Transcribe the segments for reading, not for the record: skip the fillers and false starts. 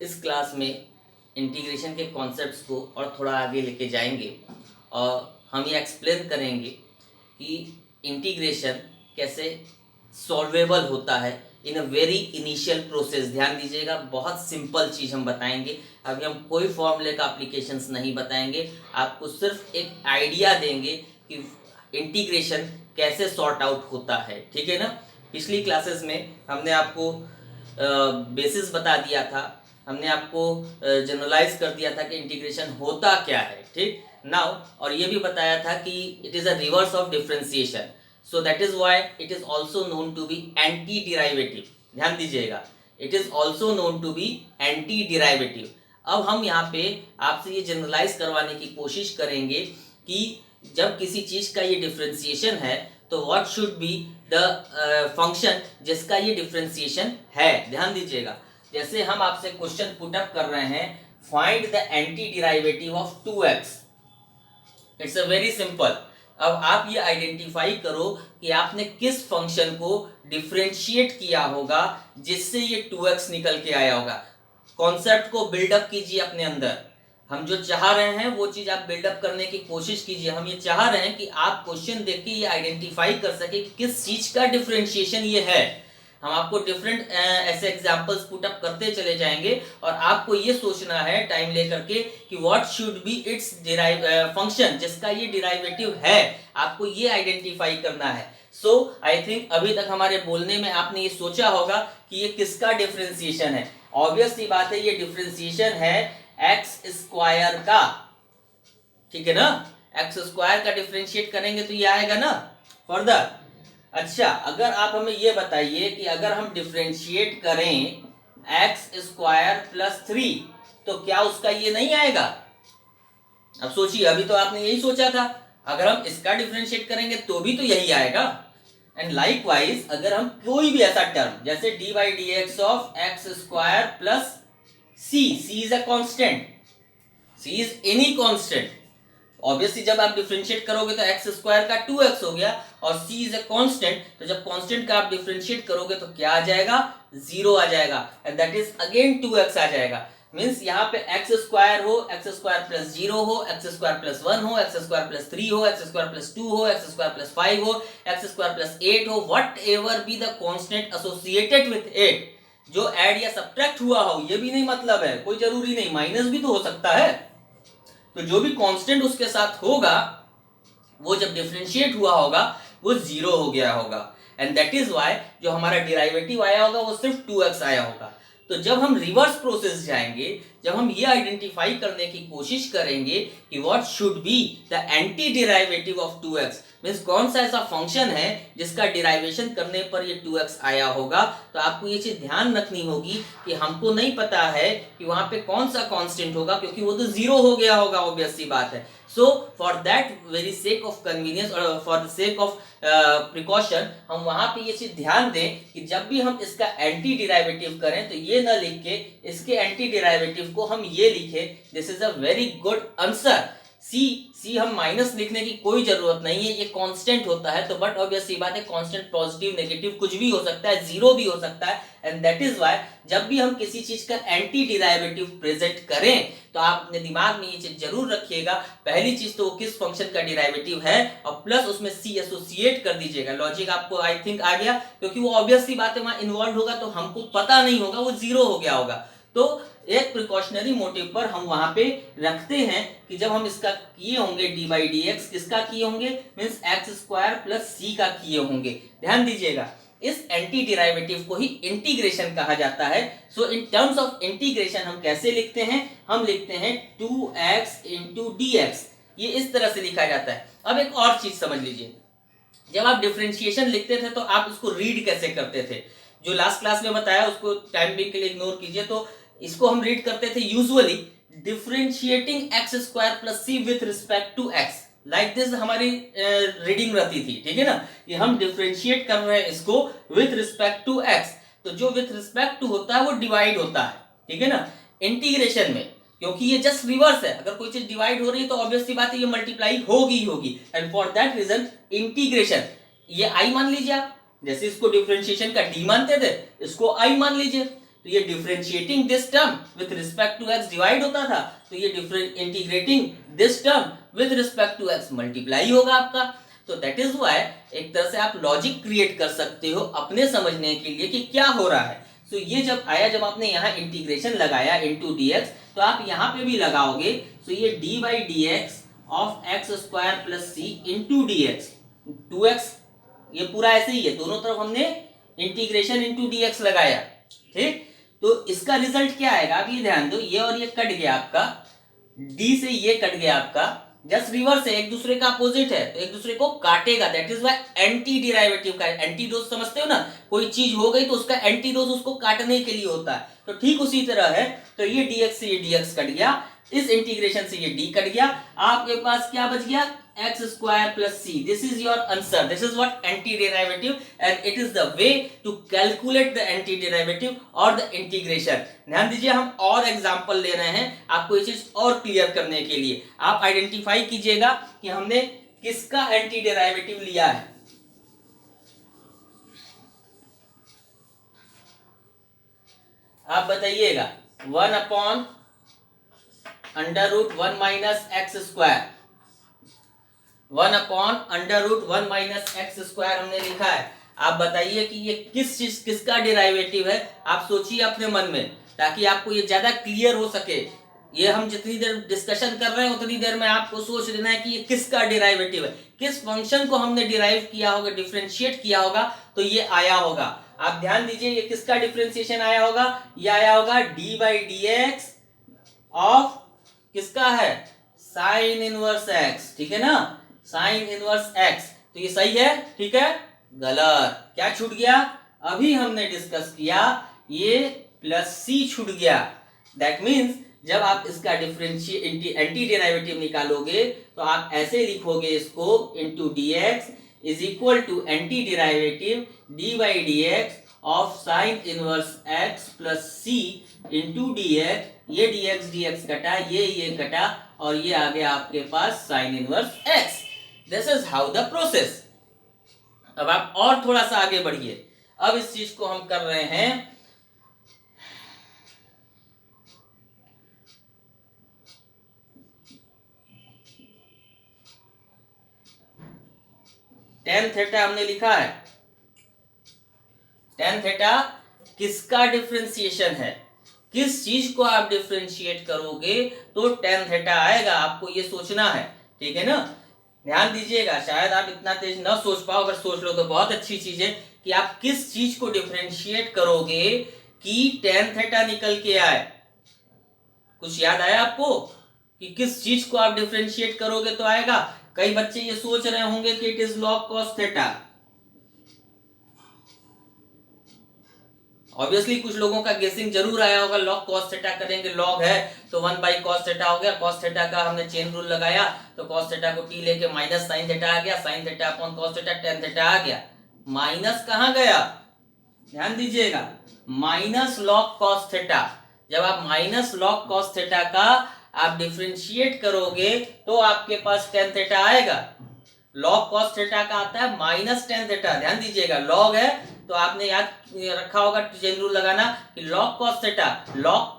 इस क्लास में इंटीग्रेशन के कॉन्सेप्ट्स को और थोड़ा आगे लेके जाएंगे और हम ये एक्सप्लेन करेंगे कि इंटीग्रेशन कैसे सॉल्वेबल होता है इन अ वेरी इनिशियल प्रोसेस। ध्यान दीजिएगा, बहुत सिंपल चीज़ हम बताएंगे। अभी हम कोई फॉर्मूले का एप्लीकेशंस नहीं बताएंगे, आपको सिर्फ एक आइडिया देंगे कि इंटीग्रेशन कैसे सॉर्ट आउट होता है। ठीक है ना। पिछली क्लासेस में हमने आपको बेसिस बता दिया था, हमने आपको जनरलाइज कर दिया था कि इंटीग्रेशन होता क्या है। ठीक नाउ, और ये भी बताया था कि it is a reverse of differentiation, so that is why it is also known to be antiderivative. ध्यान दीजिएगा, it is also known to be antiderivative. अब हम यहाँ पे आपसे ये जनरलाइज करवाने की कोशिश करेंगे कि जब किसी चीज का ये डिफरेंशिएशन है तो what should be the function जिसका ये डिफरेंशिएशन है। ध्यान दीजिएगा, जैसे हम आपसे क्वेश्चन पुट अप कर रहे हैं, find the anti derivative of 2x। It's a very simple. अब आप ये आइडेंटिफाई करो कि आपने किस फंक्शन को डिफरेंशिएट किया होगा जिससे ये 2x निकल के आया होगा। कॉन्सेप्ट को बिल्डअप कीजिए अपने अंदर। हम जो चाह रहे हैं वो चीज आप बिल्डअप करने की कोशिश कीजिए। हम ये चाह रहे हैं कि आप क्वेश्चन देख के ये आइडेंटिफाई कर सके कि किस चीज का डिफरेंशिएशन ये है। हम आपको डिफरेंट ऐसे एग्जांपल्स पुट अप करते चले जाएंगे और आपको ये सोचना है टाइम लेकर के कि what should be its function जिसका ये डिराइवेटिव है। आपको ये आइडेंटिफाई करना है। सो आई थिंक अभी तक हमारे बोलने में आपने ये सोचा होगा कि ये किसका डिफरेंशिएशन है। ऑब्वियस सी बात है, ये डिफरेंशिएशन है एक्स स्क्वायर का। ठीक है ना, एक्स स्क्वायर का डिफरेंशिएट करेंगे तो ये आएगा ना फर्दर। अच्छा, अगर आप हमें ये बताइए कि अगर हम डिफरेंशिएट करें एक्स स्क्वायर प्लस 3 तो क्या उसका ये नहीं आएगा। अब सोचिए, अभी तो आपने यही सोचा था, अगर हम इसका डिफरेंशिएट करेंगे तो भी तो यही आएगा। एंड लाइकवाइज अगर हम कोई भी ऐसा टर्म जैसे d by D x of x square plus c is a constant, c is any constant. Obviously जब आप डिफरेंशिएट करोगे तो एक्स स्क्वायर का 2x हो गया और c इज अ कांस्टेंट, तो जब कांस्टेंट का आप डिफरेंशिएट करोगे तो क्या आ जाएगा, 0 आ जाएगा and that is again 2x आ जाएगा। मींस यहाँ पे एक्स स्क्वायर हो, एक्स स्क्वायर प्लस 0 हो, एक्स स्क्वायर प्लस 1 हो, एक्स स्क्वायर प्लस 3 हो, एक्स स्क्वायर प्लस 2 हो, एक्स स्क्वायर प्लस 5 हो, एक्स स्क्वायर प्लस 8 हो, what ever be the constant associated with it, जो ऐड या सब्ट्रैक्ट हुआ हो, ये भी नहीं मतलब है, कोई जरूरी नहीं, माइनस भी तो हो सकता है। तो जो भी कांस्टेंट उसके साथ होगा वो जब डिफरेंशिएट हुआ होगा वो 0 हो गया होगा एंड दैट इज व्हाई जो हमारा डिराइवेटिव आया होगा वो सिर्फ 2x आया होगा। तो जब हम रिवर्स प्रोसेस जाएंगे, जब हम ये आइडेंटिफाई करने की कोशिश करेंगे कि what should be the anti derivative of 2x, means कौन सा ऐसा फंक्शन है जिसका डिराइवेशन करने पर ये 2x आया होगा, तो आपको ये चीज ध्यान रखनी होगी कि हमको नहीं पता है कि वहां पे कौन सा कांस्टेंट होगा क्योंकि वो तो 0 हो गया होगा, ऑब्वियस सी बात है। So for that very sake of convenience और for the sake of precaution हम वहां पे ये चीज ध्यान दें कि जब भी हम इसका एंटी डिराइवेटिव करें तो ये ना लिख के इसके एंटी डिराइवेटिव को हम ये लिखें, this is a very good answer. C हम माइनस लिखने की कोई जरूरत नहीं है, ये कांस्टेंट होता है। तो बट ऑब्वियस सी बात है, कांस्टेंट पॉजिटिव नेगेटिव कुछ भी हो सकता है, 0 भी हो सकता है एंड दैट इज व्हाई जब भी हम किसी चीज का एंटी डिराइवेटिव प्रेजेंट करें तो आप अपने दिमाग में ये चीज जरूर रखिएगा, पहली चीज तो वो किस फंक्शन का डिराइवेटिव है और प्लस उसमें सी एसोसिएट कर दीजिएगा। लॉजिक आपको आई थिंक आ गया, क्योंकि वो ऑब्वियस सी बात है वहां इन्वॉल्व होगा तो हमको पता नहीं होगा, वो 0 हो गया होगा। तो एक प्रिकॉशनरी मोटिव पर हम वहां पे रखते हैं कि जब हम इसका किए होंगे डी बाई डी एक्स, किसका किए होंगे, मीन्स एक्स स्क्वायर प्लस सी का किए होंगे। ध्यान दीजिएगा, इस एंटी डिराइवेटिव को ही इंटीग्रेशन कहा जाता है। सो इन टर्म्स ऑफ इंटीग्रेशन हम कैसे लिखते हैं, हम लिखते हैं 2x इंटू डी एक्स, ये इस तरह से लिखा जाता है। अब एक और चीज समझ लीजिए, जब आप डिफरेंशिएशन लिखते थे तो आप उसको रीड कैसे करते थे, जो लास्ट क्लास में बताया उसको टाइम बिंग के लिए इग्नोर कीजिए। तो इसको हम रीड करते थे usually differentiating x square plus c with respect to x, like this हमारी रीडिंग रहती थी। ठीक है ना, कि हम डिफरेंशिएट कर रहे हैं इसको विथ रिस्पेक्ट टू एक्स, तो जो विथ रिस्पेक्ट टू होता है वो डिवाइड होता है। ठीक है ना, इंटीग्रेशन में क्योंकि ये जस्ट रिवर्स है, अगर कोई चीज डिवाइड हो रही है तो ऑब्वियस सी बात है ये मल्टीप्लाई होगी होगी and for that reason integration, ये आई मान लीजिए आप, जैसे इसको डिफरेंशिएशन का डी मानते थे इसको आई मान लीजिए, तो ये differentiating this term with respect to x divide होता था, तो ये integrating this term with respect to x multiply होगा आपका। तो दैट इज वाई एक तरह से आप लॉजिक क्रिएट कर सकते हो अपने समझने के लिए कि क्या हो रहा है। तो ये जब आया, जब आपने यहाँ इंटीग्रेशन लगाया इनटू dx, तो आप यहाँ पे भी लगाओगे, तो ये d by dx of x square plus C into D x, 2x ये पूरा ऐसे ही है, दोनों तरफ हमने इंटीग्रेशन इंटू dx लगाया, ठीक। तो इसका रिजल्ट क्या आएगा, आप ये ध्यान दो, ये और ये कट गया आपका, d से ये कट गया आपका, जस्ट रिवर्स है, एक दूसरे का अपोजिट है, तो एक दूसरे को काटेगा। That is why anti derivative का एंटीडोज समझते हो ना, कोई चीज हो गई तो उसका एंटीडोज उसको काटने के लिए होता है, तो ठीक उसी तरह है। तो ये dx से ये dx कट गया, इस इंटीग्रेशन से ये d कट गया, आपके पास क्या बच गया, x square plus c. This is your answer, this is what antiderivative, and it is the way to calculate the antiderivative और द इंटीग्रेशन। ध्यान दीजिए, हम और एग्जांपल ले रहे हैं आपको ये चीज और क्लियर करने के लिए। आप आइडेंटिफाई कीजिएगा कि हमने किसका एंटी डेरिवेटिव लिया है। आप बताइएगा, 1 upon under root 1 minus x square, 1 upon under root 1 minus x square हमने लिखा है। आप बताइए कि ये किस चीज, किसका डेरिवेटिव है। आप सोचिए अपने मन में, ताकि आपको ये ज्यादा क्लियर हो सके। ये हम जितनी देर डिस्कशन कर रहे हैं उतनी देर में आपको सोच लेना है कि ये किसका डेरिवेटिव है, किस फंक्शन को हमने डिराइव किया होगा, डिफरेंशिएट किया होगा, तो ये आया होगा। आप ध्यान दीजिए, ये किसका डिफरेंशिएशन आया होगा, ये आया होगा D by D x of किसका है, साइन इनवर्स एक्स, ठीक है ना, साइन इनवर्स एक्स। तो ये सही है, ठीक है, गलत, क्या छूट गया, अभी हमने डिस्कस किया, ये प्लस सी छूट गया। दैट मीन्स जब आप इसका डिफरेंशिएट एंटी डेरिवेटिव निकालोगे तो आप ऐसे लिखोगे इसको, into D X is equal to anti derivative D by D x of sine inverse X plus C into D X. ये डी एक्स कटा, ये कटा, और ये आ गया आपके पास sine inverse X. This is how the process. अब आप और थोड़ा सा आगे बढ़िए। अब इस चीज को हम कर रहे हैं टेन थीटा हमने लिखा है, टेन थीटा किसका डिफरेंशिएशन है, किस चीज को आप डिफरेंशिएट करोगे तो टेन थीटा आएगा, आपको ये सोचना है, ठीक है ना। ध्यान दीजिएगा, शायद आप इतना तेज ना सोच पाओ, अगर सोच लो तो बहुत अच्छी चीज है कि आप किस चीज को डिफरेंशिएट करोगे कि टेन थीटा निकल के आए। कुछ याद आया आपको कि किस चीज को आप डिफरेंशिएट करोगे तो आएगा। कई बच्चे ये सोच रहे होंगे कि it is log cos theta. Obviously कुछ लोगों का गेसिंग जरूर आया होगा, लॉग कॉस थीटा करेंगे, लॉग है तो 1 बाई कॉस थीटा हो गया, कॉस थीटा का हमने चेन रूल लगाया तो कॉस थीटा को टी लेके माइनस साइन थीटा आ गया, sine theta upon cos theta, tan theta आ गया। माइनस कहां गया, ध्यान दीजिएगा, माइनस लॉग कॉस थीटा। जब आप माइनस लॉग कॉस थीटा का आप डिफरेंशिएट करोगे तो आपके पास टेन थीटा आएगा। लॉग कॉस थीटा का आता है माइनस टेन थीटा। ध्यान दीजिएगा, लॉग है तो आपने याद रखा होगा चेन रूल लगाना कि log cos theta, log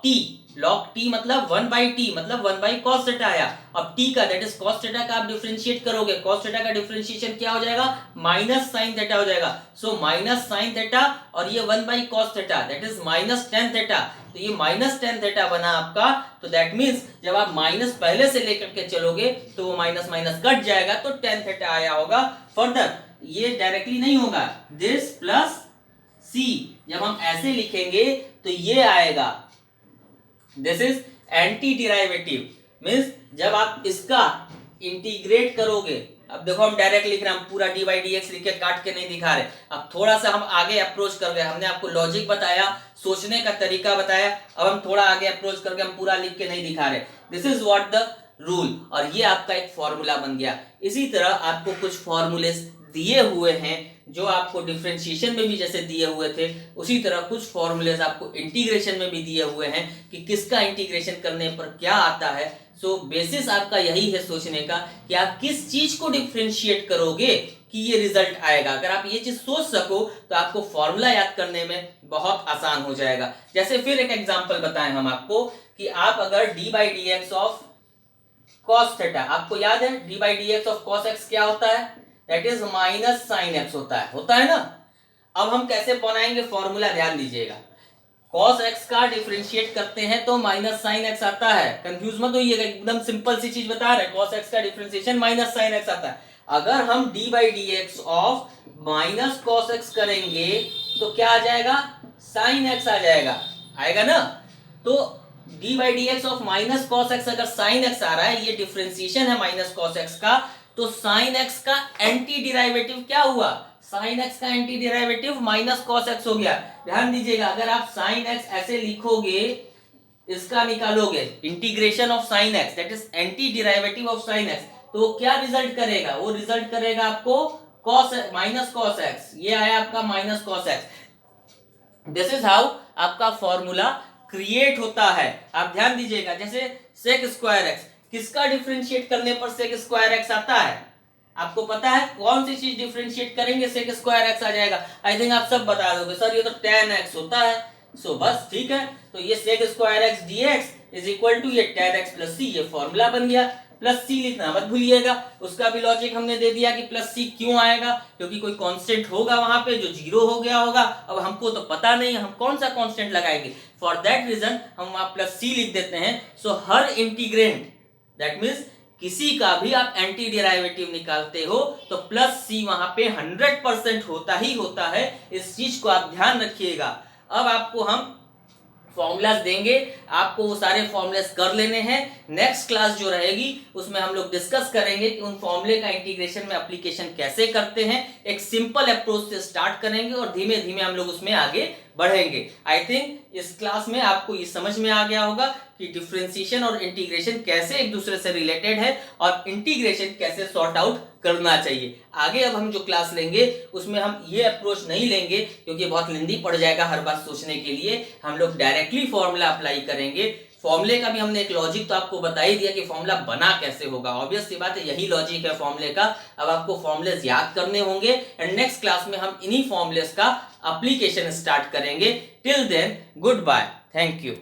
T मतलब 1 बाई टी मतलब 1 बाई कॉस थीटा आया। अब टी का दैट इज कॉस थीटा का आप डिफरेंशिएट करोगे, कॉस थीटा का डिफरेंशिएशन क्या हो जाएगा, माइनस साइन थीटा हो जाएगा। सो माइनस साइन थीटा और ये 1 by cos theta that is minus tan theta. तो ये माइनस टेन थीटा बना आपका। तो दैट मीन्स जब आप माइनस पहले से लेकर के चलोगे तो वो माइनस माइनस कट जाएगा तो टेन थीटा आया होगा। फर्दर ये डायरेक्टली नहीं होगा, दिस प्लस सी, जब हम ऐसे लिखेंगे तो ये आएगा, this is anti derivative. Means जब आप इसका इंटीग्रेट करोगे, अब देखो हम डायरेक्ट लिख रहे हैं, हम पूरा डी बाई डी एक्स लिख के काट के नहीं दिखा रहे। अब थोड़ा सा हम आगे अप्रोच कर गए, हमने आपको लॉजिक बताया, सोचने का तरीका बताया, अब हम थोड़ा आगे अप्रोच करके हम पूरा लिख के नहीं दिखा रहे। This is what the rule, और ये आपका एक फॉर्मूला बन गया। इसी तरह आपको कुछ फॉर्मूले दिए हुए हैं जो आपको डिफरेंशिएशन में भी जैसे दिए हुए थे, उसी तरह कुछ फॉर्मूलेज आपको इंटीग्रेशन में भी दिए हुए हैं कि किसका इंटीग्रेशन करने पर क्या आता है। सो बेसिस आपका यही है सोचने का कि आप किस चीज को डिफरेंशिएट करोगे कि ये रिजल्ट आएगा। अगर आप ये चीज सोच सको तो आपको फॉर्मूला याद करने में बहुत आसान हो जाएगा। जैसे फिर एक एग्जांपल बताएं हम आपको कि आप अगर D by D x of cos theta, आपको याद है D by D x of cos x क्या होता है, that is minus sine x होता है ना। अब हम कैसे बनाएंगे फॉर्मूला, ध्यान दीजिएगा। cos x का डिफरेंशिएट करते हैं तो माइनस साइन x आता है, कंफ्यूज मत होइएगा, एकदम सिंपल सी चीज बता रहे हैं। cos x का डिफरेंशिएशन माइनस साइन x आता है। अगर हम d by D x of minus cos x करेंगे तो क्या आ जाएगा, साइन x आ जाएगा, आएगा ना। तो d by D x of minus cos x अगर साइन x आ रहा है, ये डिफरेंशिएशन है माइनस cos x का, तो साइन x का एंटी डिराइवेटिव क्या हुआ, साइन x का anti derivative minus cos x हो गया। ध्यान दीजिएगा, अगर आप साइन x ऐसे लिखोगे, इसका निकालोगे integration of sine x that is anti derivative of sine x, तो क्या रिजल्ट करेगा, वो रिजल्ट करेगा आपको cos माइनस cos x, ये आया आपका minus cos x। This is how आपका फॉर्मूला क्रिएट होता है। आप ध्यान दीजिएगा, जैसे sec स्क्वायर x, किसका डिफरेंशिएट करने पर sec स्क्वायर x आता है, आपको पता है कौन सी चीज डिफरेंशिएट करेंगे sec स्क्वायर x आ जाएगा। आई थिंक आप सब बता दोगे सर ये तो tan x होता है, सो बस ठीक है, तो ये sec square x dx is equal to ये tan x प्लस c, ये फॉर्मूला बन गया। प्लस c लिखना मत भूलिएगा, उसका भी लॉजिक हमने दे दिया कि प्लस c क्यों आएगा, क्योंकि कोई कांस्टेंट होगा वहां पे जो जीरो हो गया होगा। अब हमको तो पता नहीं हम कौन सा कांस्टेंट लगाएंगे, फॉर दैट रीजन हम वहां प्लस c लिख देते हैं। सो हर इंटीग्रेंड दैट मीन्स किसी का भी आप एंटी डेरिवेटिव निकालते हो तो प्लस सी वहां पे 100% होता ही होता है, इस चीज को आप ध्यान रखिएगा। अब आपको हम फॉर्मूलाज देंगे, आपको वो सारे फॉर्मूलाज कर लेने हैं। नेक्स्ट क्लास जो रहेगी उसमें हम लोग डिस्कस करेंगे कि उन फॉर्मूले का इंटीग्रेशन में एप्लीकेशन कैसे करते हैं। एक सिंपल अप्रोच से स्टार्ट करेंगे और धीमे धीमे हम लोग उसमें आगे बढ़ेंगे। आई थिंक इस क्लास में आपको ये समझ में आ गया होगा कि डिफरेंशिएशन और इंटीग्रेशन कैसे एक दूसरे से रिलेटेड है और इंटीग्रेशन कैसे सॉर्ट आउट करना चाहिए। आगे अब हम जो क्लास लेंगे उसमें हम ये अप्रोच नहीं लेंगे क्योंकि बहुत लेंदी पड़ जाएगा हर बात सोचने के लिए, हम लोग डायरेक्टली फॉर्मूला अप्लाई करेंगे। फॉर्मूले का भी हमने एक लॉजिक तो आपको बता ही दिया कि फॉर्मूला बना कैसे होगा, ऑब्वियस सी बात है यही लॉजिक है फॉर्मूले का। अब आपको फॉर्मूलेस याद करने होंगे एंड नेक्स्ट क्लास में हम इन्हीं फॉर्मूलेस का एप्लीकेशन स्टार्ट करेंगे। Till then goodbye, thank you.